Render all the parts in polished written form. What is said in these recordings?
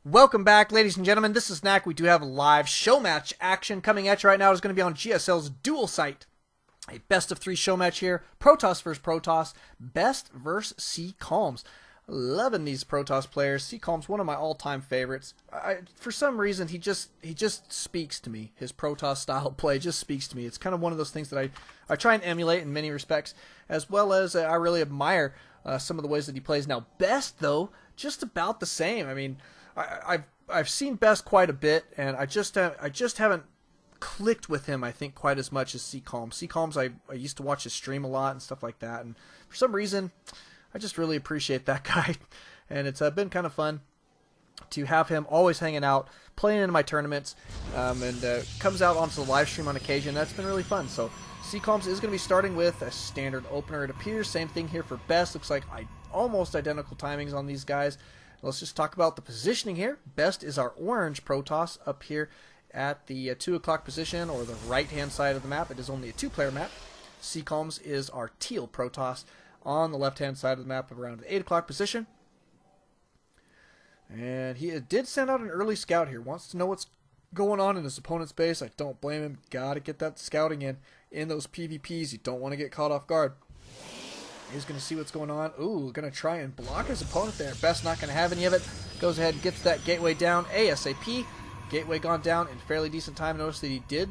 Welcome back, ladies and gentlemen. This is Knack. We do have live show match action coming at you right now. It's going to be on GSL's dual site. A best of 3 show match here. Protoss versus Protoss. Best versus CCalms. Loving these Protoss players. CCalms, one of my all-time favorites. For some reason, he just speaks to me. His Protoss style of play just speaks to me. It's kind of one of those things that I try and emulate in many respects, as well as I really admire some of the ways that he plays. Now, Best, though, just about the same. I mean, I've seen Best quite a bit, and I just haven't clicked with him, I think, quite as much as CCalms. CCalms, I used to watch his stream a lot and stuff like that, and for some reason, I just really appreciate that guy, and it's been kind of fun to have him always hanging out, playing in my tournaments, and comes out onto the live stream on occasion. That's been really fun. So CCalms is going to be starting with a standard opener, it appears. Same thing here for Best. Looks like almost identical timings on these guys. Let's just talk about the positioning here. Best is our orange Protoss up here at the 2 o'clock position, or the right-hand side of the map. It is only a 2-player map. CCalms is our teal Protoss on the left-hand side of the map around the 8 o'clock position. And he did send out an early scout here. Wants to know what's going on in his opponent's base. I don't blame him. Got to get that scouting in those PvPs. You don't want to get caught off guard. He's going to see what's going on. Ooh, going to try and block his opponent there. Best not going to have any of it. Goes ahead and gets that gateway down ASAP. Gateway gone down in fairly decent time. Notice that he did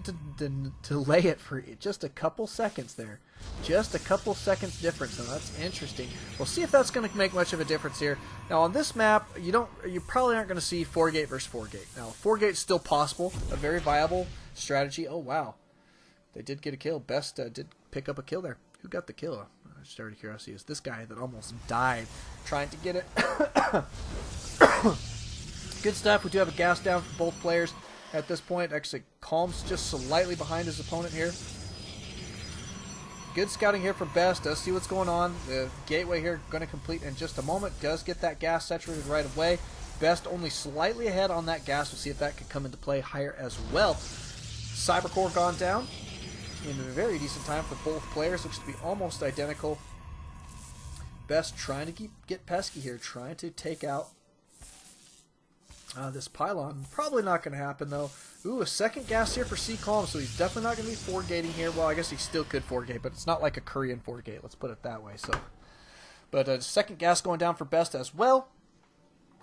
delay it for just a couple seconds there. Just a couple seconds difference, so that's interesting. We'll see if that's going to make much of a difference here. Now on this map, you probably aren't going to see 4-gate versus 4-gate. Now 4-gate's still possible, a very viable strategy. Oh wow, they did get a kill. Best did pick up a kill there. Who got the kill? Just out of curiosity, is this guy that almost died trying to get it. Good stuff. We do have a gas down for both players at this point. Actually, Calms just slightly behind his opponent here. Good scouting here from Best. Does see what's going on. The gateway here going to complete in just a moment. Does get that gas saturated right away. Best only slightly ahead on that gas. We'll see if that could come into play higher as well. Cybercore gone down in a very decent time for both players. Looks to be almost identical. Best trying to get pesky here. Trying to take out this pylon. Probably not going to happen, though. Ooh, a second gas here for CCalms, so he's definitely not going to be 4-gating here. Well, I guess he still could 4-gate, but it's not like a Korean 4-gate. Let's put it that way. So, but second gas going down for Best as well.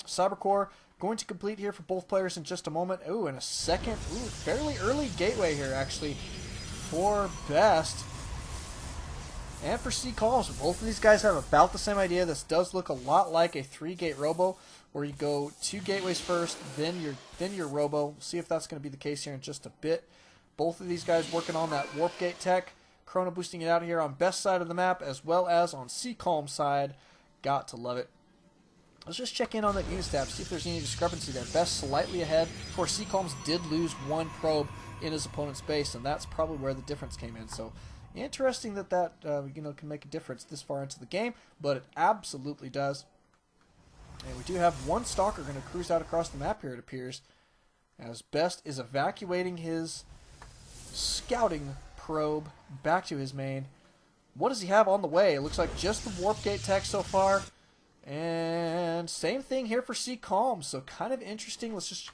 Cybercore going to complete here for both players in just a moment. Ooh, and a second, fairly early gateway here, actually, for Best. And for CCalms, both of these guys have about the same idea. This does look a lot like a 3-gate robo, where you go 2 gateways first, then your robo. We'll see if that's going to be the case here in just a bit. Both of these guys working on that warp gate tech. Chrono boosting it out here on Best side of the map, as well as on CCalms side. Got to love it. Let's just check in on that unit stat, see if there's any discrepancy there. Best slightly ahead. Of course, CCalms did lose 1 probe in his opponent's base, and that's probably where the difference came in. So interesting that can make a difference this far into the game, but it absolutely does. And we do have 1 Stalker going to cruise out across the map here, it appears, as Best is evacuating his scouting probe back to his main. What does he have on the way? It looks like just the warp gate tech so far. And same thing here for CCalms, so kind of interesting. Let's just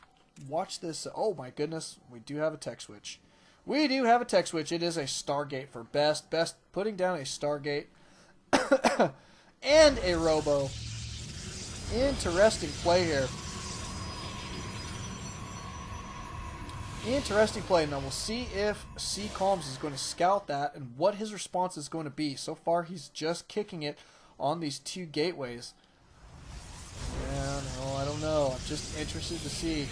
watch this. Oh my goodness, we do have a tech switch. We do have a tech switch. It is a Stargate for Best. Best putting down a Stargate and a Robo. Interesting play here. Interesting play. Now we'll see if CCalms is going to scout that and what his response is going to be. So far he's just kicking it on these 2 gateways. Yeah, no, I don't know. I'm just interested to see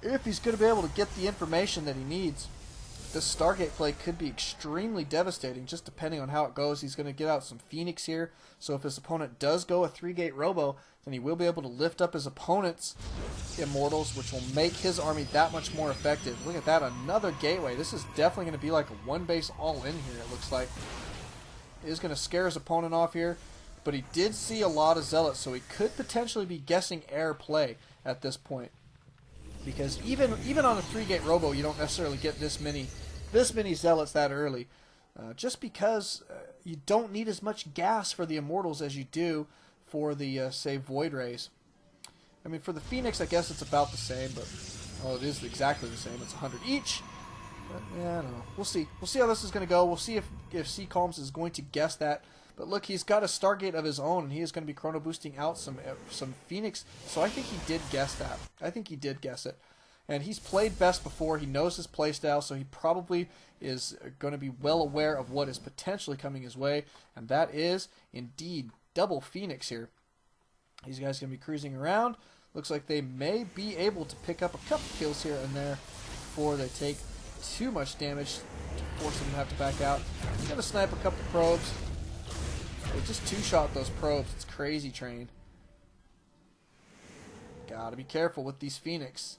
if he's going to be able to get the information that he needs. This Stargate play could be extremely devastating, just depending on how it goes. He's going to get out some Phoenix here, so if his opponent does go a 3-gate robo, then he will be able to lift up his opponent's Immortals, which will make his army that much more effective. Look at that, another gateway. This is definitely going to be like a 1-base all-in here, it looks like. He is going to scare his opponent off here, but he did see a lot of Zealots, so he could potentially be guessing air play at this point. Because even on a 3-gate robo, you don't necessarily get this many Zealots that early. Just because you don't need as much gas for the Immortals as you do for the, say, Void Rays. I mean, for the Phoenix, I guess it's about the same, but... Oh, it is exactly the same. It's 100 each. But, yeah, I don't know. We'll see. We'll see how this is going to go. We'll see if CCalms is going to guess that. But look, he's got a Stargate of his own, and he is going to be chrono boosting out some Phoenix. So I think he did guess that. I think he did guess it. And he's played Best before. He knows his playstyle, so he probably is going to be well aware of what is potentially coming his way. And that is, indeed, double Phoenix here. These guys are going to be cruising around. Looks like they may be able to pick up a couple kills here and there before they take too much damage to force them to have to back out. He's going to snipe a couple probes. They just two-shot those probes. It's crazy train. Gotta be careful with these Phoenix.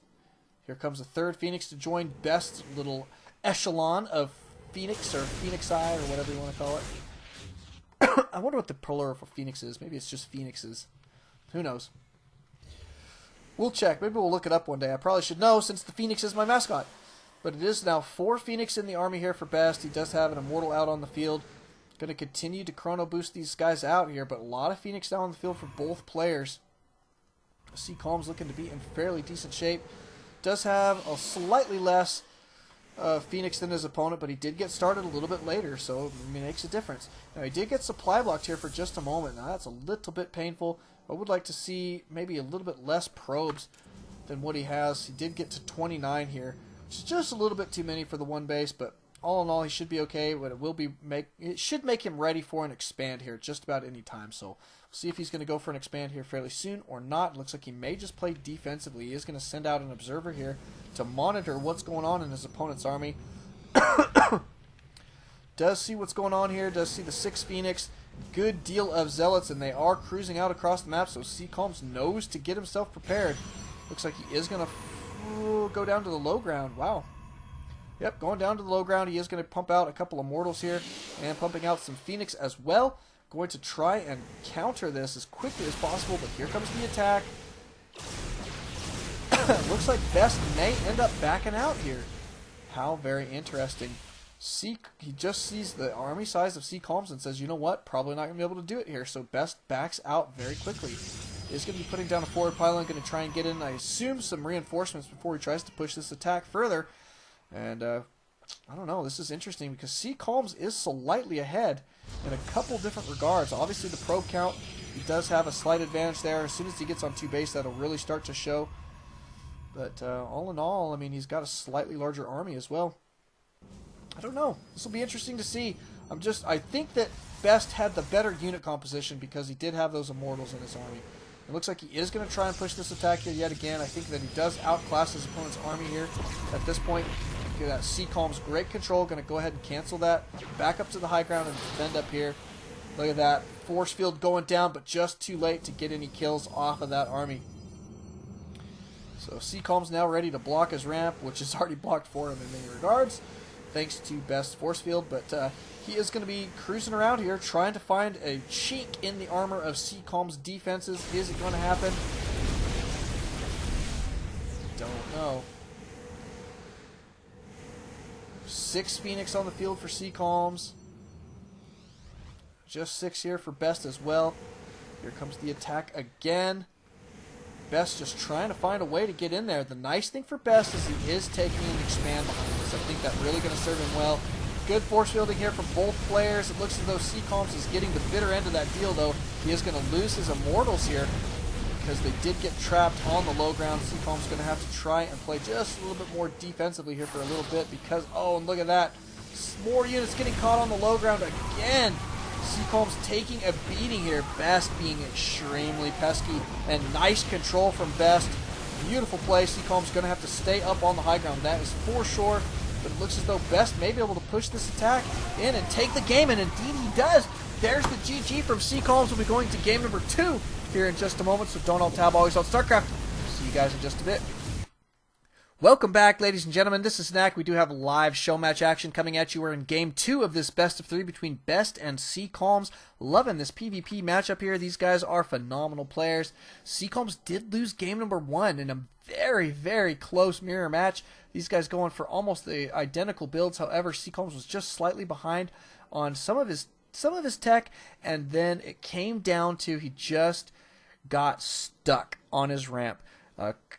Here comes a third Phoenix to join Best's little echelon of Phoenix, or Phoenixi, or whatever you want to call it. I wonder what the plural for Phoenix is. Maybe it's just Phoenixes. Who knows? We'll check. Maybe we'll look it up one day. I probably should know since the Phoenix is my mascot. But it is now 4 Phoenix in the army here for Best. He does have an Immortal out on the field. Going to continue to chrono boost these guys out here, but a lot of Phoenix now on the field for both players. CCalms looking to be in fairly decent shape. Does have a slightly less Phoenix than his opponent, but he did get started a little bit later, so it makes a difference. Now, he did get supply blocked here for just a moment. Now, that's a little bit painful. I would like to see maybe a little bit less probes than what he has. He did get to 29 here, which is just a little bit too many for the one base, but all in all, he should be okay. But it should make him ready for an expand here just about any time. So we'll see if he's going to go for an expand here fairly soon or not. It looks like he may just play defensively. He is going to send out an observer here to monitor what's going on in his opponent's army. Does see what's going on here. Does see the 6 Phoenix. Good deal of Zealots, and they are cruising out across the map, so CCalms knows to get himself prepared. Looks like he is going to go down to the low ground. Wow. Yep, going down to the low ground. He is going to pump out a couple of Mortals here and pumping out some Phoenix as well. Going to try and counter this as quickly as possible, but here comes the attack. Looks like Best may end up backing out here. How very interesting. He just sees the army size of CCalms and says, you know what, probably not going to be able to do it here. So Best backs out very quickly. He's going to be putting down a forward pylon, going to try and get in, I assume, some reinforcements before he tries to push this attack further. And I don't know, this is interesting because CCalms is slightly ahead in a couple different regards. Obviously the probe count, he does have a slight advantage there. As soon as he gets on 2 base, that'll really start to show. But all in all, I mean, he's got a slightly larger army as well. I don't know. This will be interesting to see. I think that Best had the better unit composition because he did have those Immortals in his army. It looks like he is going to try and push this attack here yet again. I think that he does outclass his opponent's army here at this point. Look at that. CCalms, great control. Going to go ahead and cancel that. Back up to the high ground and defend up here. Look at that. Force field going down, but just too late to get any kills off of that army. So CCalms now ready to block his ramp, which is already blocked for him in many regards, thanks to Best force field. But he is going to be cruising around here, trying to find a chink in the armor of CCalms' defenses. Is it going to happen? Don't know. 6 Phoenix on the field for CCalms. Just 6 here for Best as well. Here comes the attack again. Best just trying to find a way to get in there. The nice thing for Best is he is taking an expand behind this. I think that's really going to serve him well. Good force fielding here from both players. It looks as though CCalms is getting the bitter end of that deal, though. He is going to lose his Immortals here because they did get trapped on the low ground. CCalms is going to have to try and play just a little bit more defensively here for a little bit because, oh, and look at that. More units getting caught on the low ground again. CCalms taking a beating here. Best being extremely pesky, and nice control from Best. Beautiful play. CCalms going to have to stay up on the high ground. That is for sure. But it looks as though Best may be able to push this attack in and take the game, and indeed he does. There's the GG from CCalms. We'll be going to game number 2 here in just a moment. So don't alt tab, always on Starcraft. See you guys in just a bit. Welcome back, ladies and gentlemen. This is Snack. We do have live show match action coming at you. We're in game 2 of this best of 3 between Best and CCalms. Loving this PvP matchup here. These guys are phenomenal players. CCalms did lose game number 1 in a very, very close mirror match. These guys going for almost the identical builds. However, CCalms was just slightly behind on some of his some of his tech, and then it came down to he just got stuck on his ramp.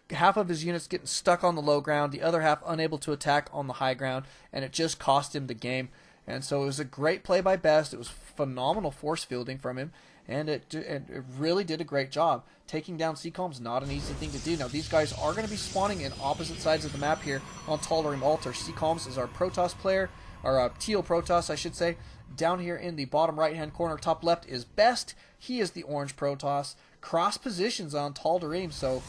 Half of his units getting stuck on the low ground, the other half unable to attack on the high ground, and it just cost him the game. And so it was a great play by Best. It was phenomenal force fielding from him, and it really did a great job. Taking down CCalms, not an easy thing to do. Now, these guys are going to be spawning in opposite sides of the map here on Tal'Darim Altar. CCalms is our Protoss player, or Teal Protoss, I should say. Down here in the bottom right-hand corner, top left, is Best. He is the orange Protoss. Cross positions on Tal'Darim, so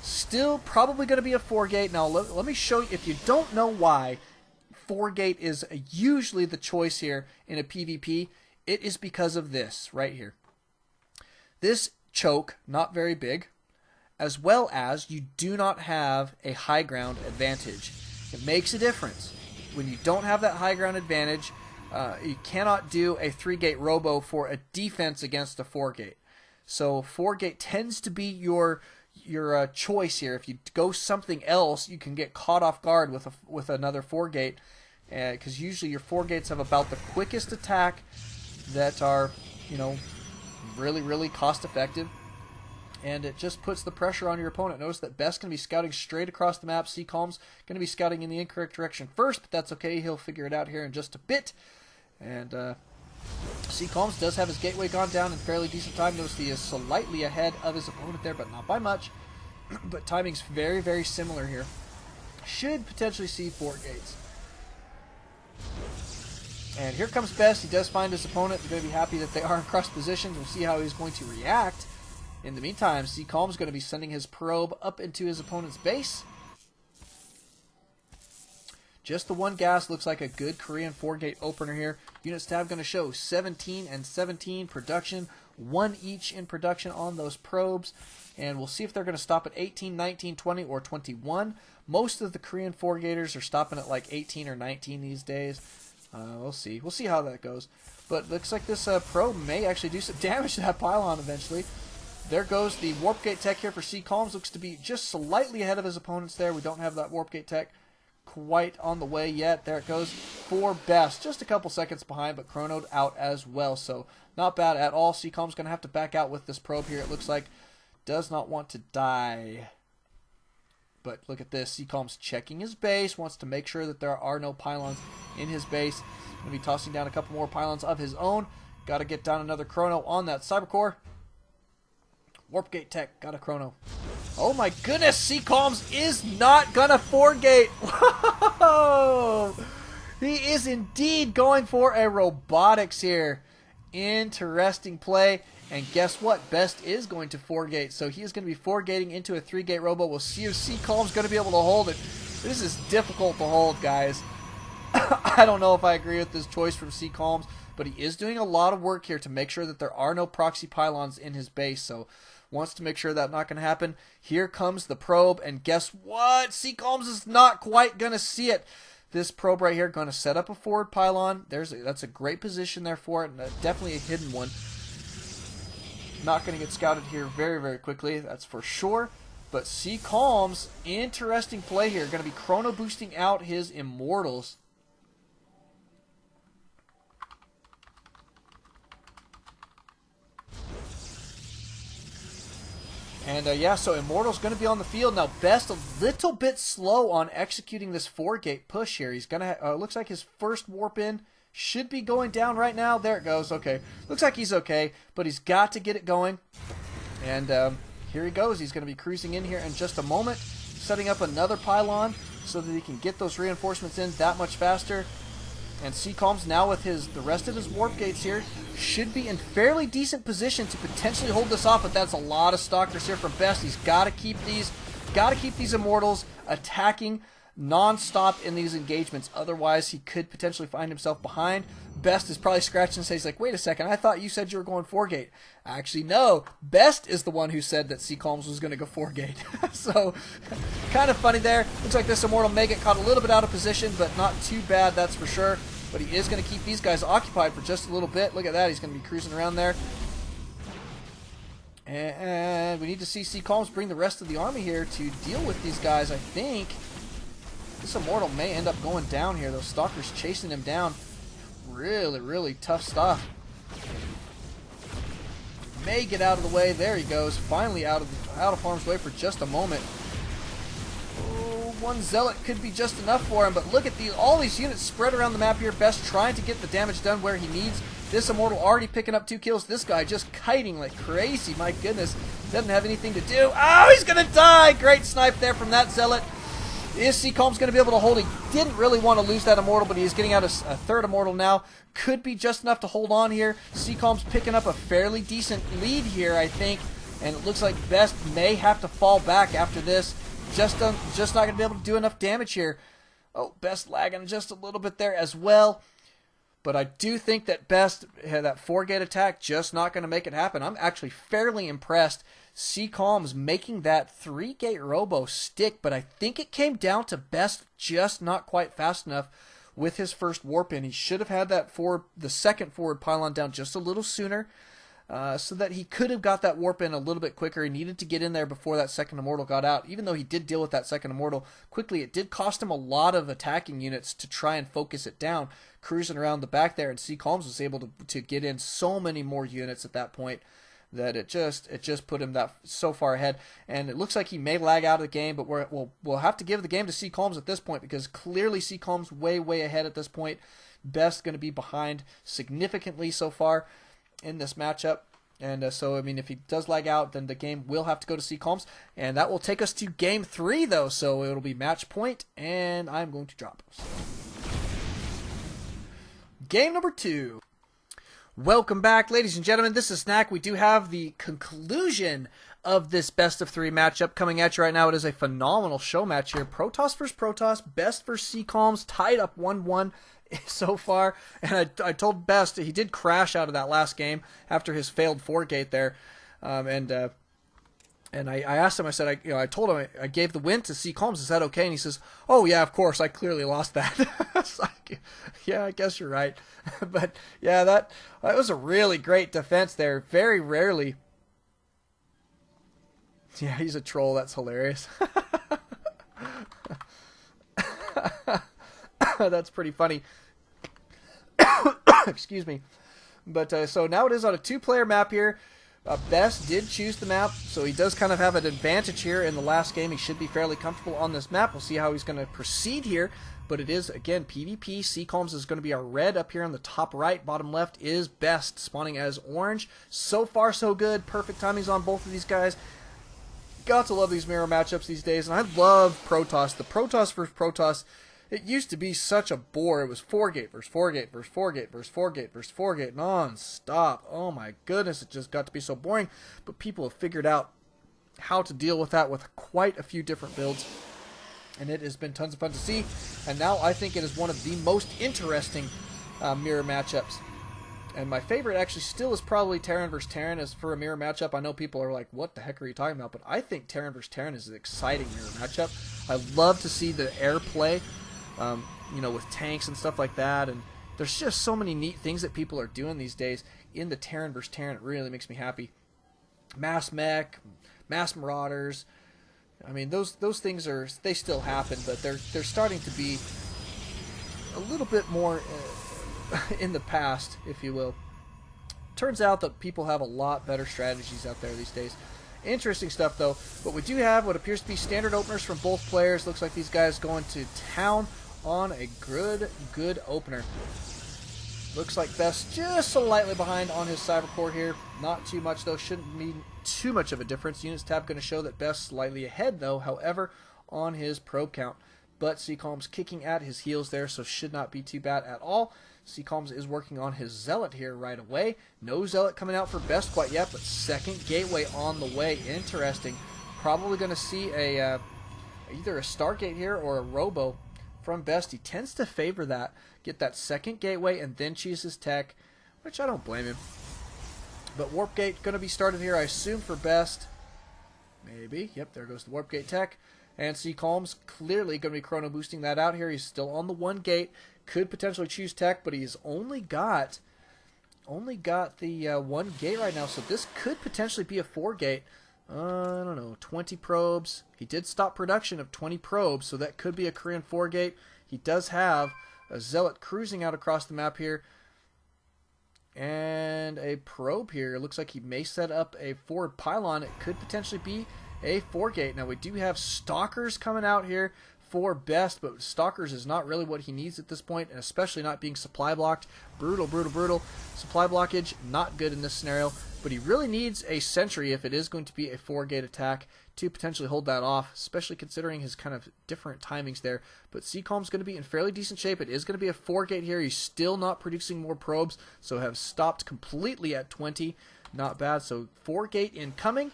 still probably going to be a 4-gate. Now, let me show you, if you don't know why 4-gate is usually the choice here in a PvP, it is because of this right here. This choke, not very big, as well as you do not have a high ground advantage. It makes a difference. When you don't have that high ground advantage, you cannot do a 3-gate robo for a defense against a 4-gate. So 4-gate tends to be your choice here. If you go something else, you can get caught off guard with another 4-gate, because usually your 4-gates have about the quickest attack that are, you know, really, really cost effective, and it just puts the pressure on your opponent. Notice that Best going to be scouting straight across the map. CCalms going to be scouting in the incorrect direction first, but that's okay. He'll figure it out here in just a bit. And CCalms does have his gateway gone down in fairly decent time. Notice he is slightly ahead of his opponent there, but not by much. But timing's very, very similar here. Should potentially see 4 gates. And here comes Best. He does find his opponent. They're going to be happy that they are in cross positions. We'll see how he's going to react. In the meantime, CCalms is going to be sending his probe up into his opponent's base. Just the one gas. Looks like a good Korean 4-gate opener here. Units tab going to show 17 and 17 production. 1 each in production on those probes. And we'll see if they're going to stop at 18, 19, 20, or 21. Most of the Korean 4-gaters are stopping at like 18 or 19 these days. We'll see. We'll see how that goes. But looks like this probe may actually do some damage to that pylon eventually. There goes the Warp Gate tech here for CCalms. Looks to be just slightly ahead of his opponents there. We don't have that Warp Gate tech quite on the way yet. There it goes for Best. Just a couple seconds behind, but chronoed out as well. So not bad at all. CCalms going to have to back out with this probe here. It looks like does not want to die. But look at this. CCalms checking his base. Wants to make sure that there are no pylons in his base. Going to be tossing down a couple more pylons of his own. Got to get down another chrono on that Cybercore. Warp Gate tech. Got a chrono. Oh my goodness. CCalms is not going to 4-gate. Whoa! He is indeed going for a robotics here. Interesting play. And guess what? Best is going to 4-gate, so he is going to be 4-gating into a 3-gate robo. We'll see if CCalms is going to be able to hold it. This is difficult to hold, guys. I don't know if I agree with this choice from CCalms, but he is doing a lot of work here to make sure that there are no proxy pylons in his base, so wants to make sure that's not going to happen. Here comes the probe, and guess what? CCalms is not quite going to see it. This probe right here going to set up a forward pylon. That's a great position there for it, and definitely a hidden one. Not going to get scouted here very, very quickly, that's for sure. But CCalms, interesting play here. Going to be chrono boosting out his Immortals. And yeah, so Immortal's going to be on the field. Now, Best a little bit slow on executing this 4-gate push here. He's going to, looks like his first warp in should be going down right now. There it goes. Okay. Looks like he's okay, but he's got to get it going. And here he goes. He's going to be cruising in here in just a moment, setting up another pylon so that he can get those reinforcements in that much faster. And CCalms now with the rest of his warp gates here should be in fairly decent position to potentially hold this off, but that's a lot of stalkers here from Best. He's got to keep these Immortals attacking non-stop in these engagements, otherwise he could potentially find himself behind. Best is probably scratching his face like, wait a second, I thought you said you were going 4-gate. Actually, no, Best is the one who said that CCalms was going to go 4-gate. So, kind of funny there. Looks like this Immortal may get caught a little bit out of position, but not too bad, that's for sure. But he is going to keep these guys occupied for just a little bit. Look at that, he's going to be cruising around there. And we need to see CCalms bring the rest of the army here to deal with these guys, I think. This Immortal may end up going down here. Those Stalkers chasing him down. Really, really tough stuff. may get out of the way. There he goes, finally out of harm's way for just a moment. Oh, one Zealot could be just enough for him, but look at all these units spread around the map here. Best trying to get the damage done where he needs. This Immortal already picking up 2 kills. This guy just kiting like crazy. My goodness, doesn't have anything to do. Oh, he's gonna die! Great snipe there from that Zealot. Is CCalms going to be able to hold? He didn't really want to lose that Immortal, but he's getting out a third Immortal now. Could be just enough to hold on here. CCalms picking up a fairly decent lead here, I think. And it looks like Best may have to fall back after this. Just not going to be able to do enough damage here. Oh, Best lagging just a little bit there as well. But I do think that Best had that 4-gate attack, just not going to make it happen. I'm actually fairly impressed. CCalms making that 3-gate robo stick, but I think it came down to Best just not quite fast enough with his first warp in. He should have had the second forward pylon down just a little sooner, so that he could have got that warp in a little bit quicker. He needed to get in there before that second Immortal got out. Even though he did deal with that second Immortal quickly, it did cost him a lot of attacking units to try and focus it down, cruising around the back there, and CCalms was able to get in so many more units at that point that it just put him that so far ahead. And it looks like he may lag out of the game, but we'll have to give the game to CCalms at this point, because clearly CCalms way ahead at this point. Best going to be behind significantly so far in this matchup. And so, I mean, if he does lag out, then the game will have to go to CCalms. And that will take us to game 3, though. So it'll be match point, and I'm going to drop. Game number 2. Welcome back, ladies and gentlemen. This is Snack. We do have the conclusion of this best of 3 matchup coming at you right now. It is a phenomenal show match here. Protoss versus Protoss, Best versus CCalms, tied up 1-1 so far. And I told Best, he did crash out of that last game after his failed 4-gate there. And I asked him, I said, I told him I gave the win to CCalms. Is that okay? And he says, oh, yeah, of course. I clearly lost that. It's like, yeah, I guess you're right. But, yeah, that was a really great defense there. Very rarely. Yeah, he's a troll. That's hilarious. That's pretty funny. Excuse me. But so now it is on a 2-player map here. Best did choose the map, so he does kind of have an advantage here in the last game. He should be fairly comfortable on this map. We'll see how he's going to proceed here. But it is, again, PvP. CCalms is going to be our red up here on the top right. Bottom left is Best, spawning as orange. So far, so good. Perfect timings on both of these guys. Got to love these mirror matchups these days. And I love Protoss. The Protoss versus Protoss, it used to be such a bore. It was 4-gate versus 4-gate versus 4-gate versus 4-gate versus 4-gate non-stop. Oh my goodness, it just got to be so boring. But people have figured out how to deal with that with quite a few different builds. And it has been tons of fun to see. And now I think it is one of the most interesting mirror matchups. And my favorite actually still is probably Terran versus Terran as for a mirror matchup. I know people are like, what the heck are you talking about? But I think Terran versus Terran is an exciting mirror matchup. I love to see the air play. You know, with tanks and stuff like that, and there's just so many neat things that people are doing these days in the Terran versus Terran. It really makes me happy. Mass mech, mass marauders. I mean, those things they still happen, but they're starting to be a little bit more in the past, if you will. Turns out that people have a lot better strategies out there these days. Interesting stuff, though. But we do have what appears to be standard openers from both players. Looks like these guys going to town on a good opener. Looks like Best just slightly behind on his Cyber Core here. Not too much, though. Shouldn't mean too much of a difference. Units tab going to show that Best slightly ahead, though, however, on his probe count. But CCalms kicking at his heels there, so should not be too bad at all. CCalms is working on his Zealot here right away. No Zealot coming out for Best quite yet, but second Gateway on the way. Interesting. Probably going to see a either a Stargate here or a Robo from Best. He tends to favor that. Get that second Gateway and then choose his tech, which I don't blame him. But Warp Gate going to be started here, I assume, for Best. Maybe. Yep, there goes the Warp Gate tech. And CCalms clearly going to be chrono boosting that out here. He's still on the 1 gate. Could potentially choose tech, but he's only got the 1 gate right now. So this could potentially be a 4 gate. I don't know, 20 probes. He did stop production of 20 probes, so that could be a Korean 4 gate. He does have a Zealot cruising out across the map here. And a probe here. Looks like he may set up a forward pylon. It could potentially be a 4-gate. Now we do have Stalkers coming out here for Best, but Stalkers is not really what he needs at this point, and especially not being supply blocked. Brutal, brutal, brutal. Supply blockage, not good in this scenario, but he really needs a sentry if it is going to be a 4-gate attack to potentially hold that off, especially considering his kind of different timings there. But CCalms going to be in fairly decent shape. It is going to be a 4-gate here. He's still not producing more probes, so have stopped completely at 20. Not bad. So 4-gate incoming.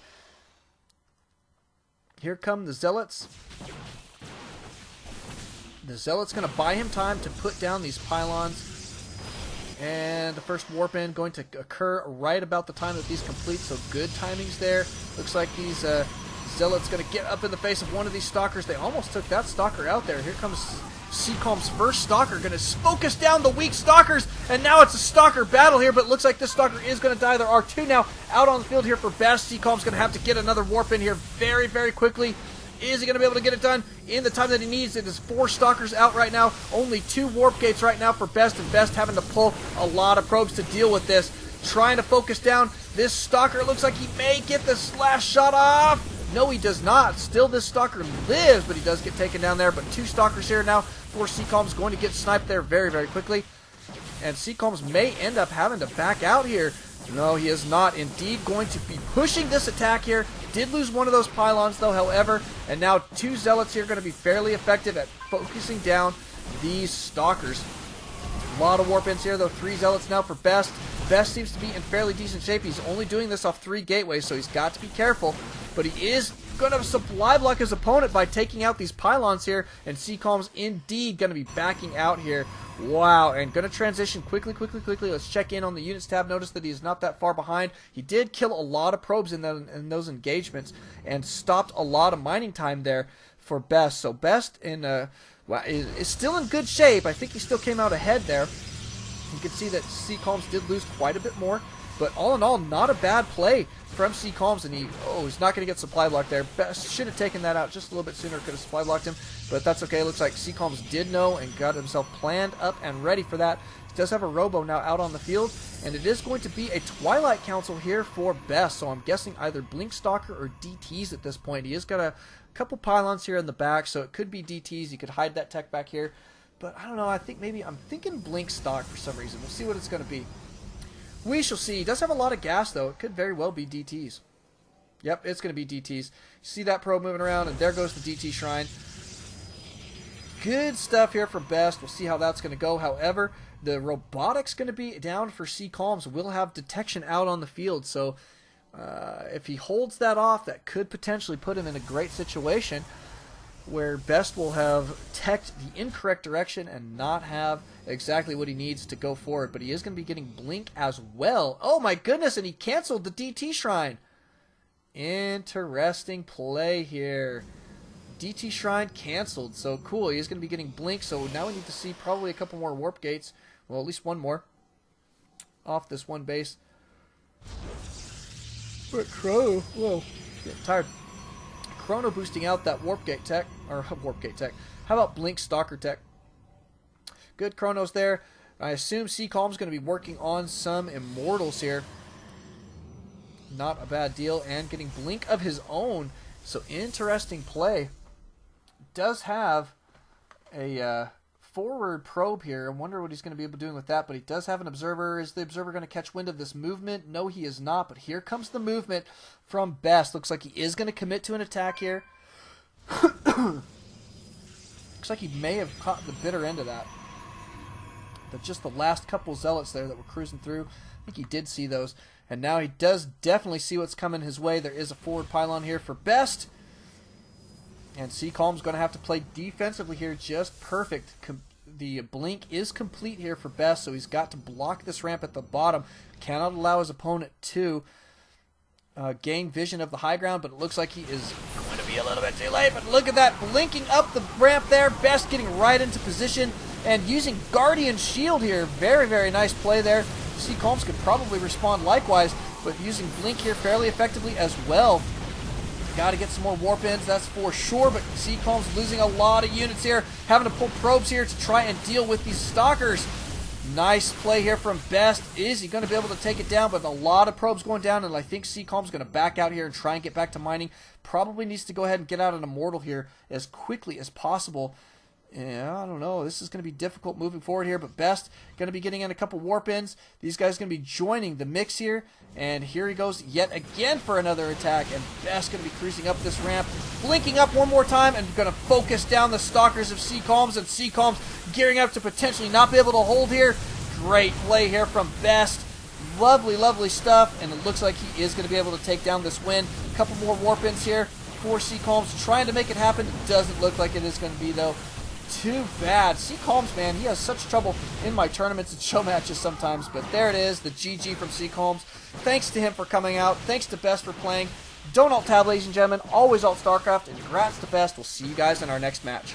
Here come the Zealots. The Zealot's going to buy him time to put down these pylons. And the first warp in going to occur right about the time that these complete, so good timings there. Looks like these Zealot's going to get up in the face of one of these Stalkers. They almost took that Stalker out there. Here comes CCalms' first Stalker, going to focus down the weak Stalkers, and now it's a Stalker battle here, but it looks like this Stalker is going to die. There are 2 now out on the field here for Best. CCalms going to have to get another warp in here very, very quickly. Is he going to be able to get it done in the time that he needs? It is 4 Stalkers out right now. Only 2 warp gates right now for Best, and Best having to pull a lot of probes to deal with this. Trying to focus down this Stalker. It looks like he may get the last shot off. No, he does not. Still, this Stalker lives, but he does get taken down there. But 2 Stalkers here now for CCalms, going to get sniped there very, very quickly. And CCalms may end up having to back out here. No, he is not indeed going to be pushing this attack here. Did lose one of those pylons, though, however. And now 2 Zealots here are going to be fairly effective at focusing down these Stalkers. A lot of warp ins here, though. 3 Zealots now for Best. Best seems to be in fairly decent shape. He's only doing this off 3 gateways, so he's got to be careful. But he is going to supply block his opponent by taking out these pylons here. And CCalms indeed going to be backing out here. Wow, and going to transition quickly. Let's check in on the units tab. Notice that he is not that far behind. He did kill a lot of probes in those engagements and stopped a lot of mining time there for Best. So Best is still in good shape. I think he still came out ahead there. You can see that CCalms did lose quite a bit more, but all in all, not a bad play from CCalms, and he's not going to get supply blocked there. Best should have taken that out just a little bit sooner, could have supply blocked him, but that's okay. Looks like CCalms did know and got himself planned up and ready for that. He does have a Robo now out on the field, and it is going to be a Twilight Council here for Best, so I'm guessing either Blink Stalker or DTs at this point. He has got a couple pylons here in the back, so it could be DTs. You could hide that tech back here. But I don't know, I'm thinking Blink Stock for some reason. We'll see what it's going to be. We shall see. He does have a lot of gas, though. It could very well be DTs. Yep, it's going to be DTs. You see that probe moving around, and there goes the DT Shrine. Good stuff here for Best. We'll see how that's going to go. However, the robotics going to be down for CCalms. We'll have detection out on the field, so if he holds that off, that could potentially put him in a great situation where Best will have teched the incorrect direction and not have exactly what he needs to go forward. But he is going to be getting Blink as well. Oh my goodness, and he canceled the DT Shrine. Interesting play here. DT Shrine canceled, so cool. He is going to be getting Blink, so now we need to see probably a couple more warp gates. Well, at least one more off this one base. But Chrono, whoa, getting tired. Chrono boosting out that warp gate tech, or warp gate tech. How about Blink Stalker tech? Good Chronos there. I assume CCalms going to be working on some Immortals here. Not a bad deal, and getting Blink of his own. So interesting play. Does have a forward probe here. I wonder what he's going to be able to do with that, but he does have an Observer. Is the Observer going to catch wind of this movement? No, he is not, but here comes the movement from Best. Looks like he is going to commit to an attack here. Looks like he may have caught the bitter end of that. But just the last couple Zealots there that were cruising through, I think he did see those. And now he does definitely see what's coming his way. There is a forward pylon here for Best. And CCalms going to have to play defensively here just perfect. The Blink is complete here for Best, so he's got to block this ramp at the bottom. Cannot allow his opponent to gain vision of the high ground, but it looks like he is going to be a little bit too late. But look at that, blinking up the ramp there. Best getting right into position and using Guardian Shield here. Very, very nice play there. CCalms could probably respond likewise, but using Blink here fairly effectively as well. Got to get some more warp ins, that's for sure, but CCalms losing a lot of units here, having to pull probes here to try and deal with these Stalkers. Nice play here from Best. Is he going to be able to take it down? But a lot of probes going down, and I think CCalms is going to back out here and try and get back to mining. Probably needs to go ahead and get out an Immortal here as quickly as possible. Yeah, I don't know. This is going to be difficult moving forward here, but Best going to be getting in a couple warp ins. These guys going to be joining the mix here, and here he goes yet again for another attack, and Best going to be cruising up this ramp, blinking up one more time, and going to focus down the Stalkers of CCalms, and CCalms gearing up to potentially not be able to hold here. Great play here from Best. Lovely, lovely stuff, and it looks like he is going to be able to take down this win. A couple more warp ins here for CCalms, trying to make it happen. It doesn't look like it is going to be, though. Too bad. CCalms, man, he has such trouble in my tournaments and show matches sometimes, but there it is, the GG from CCalms. Thanks to him for coming out. Thanks to Best for playing. Don't alt tab, ladies and gentlemen. Always alt Starcraft, and congrats to Best. We'll see you guys in our next match.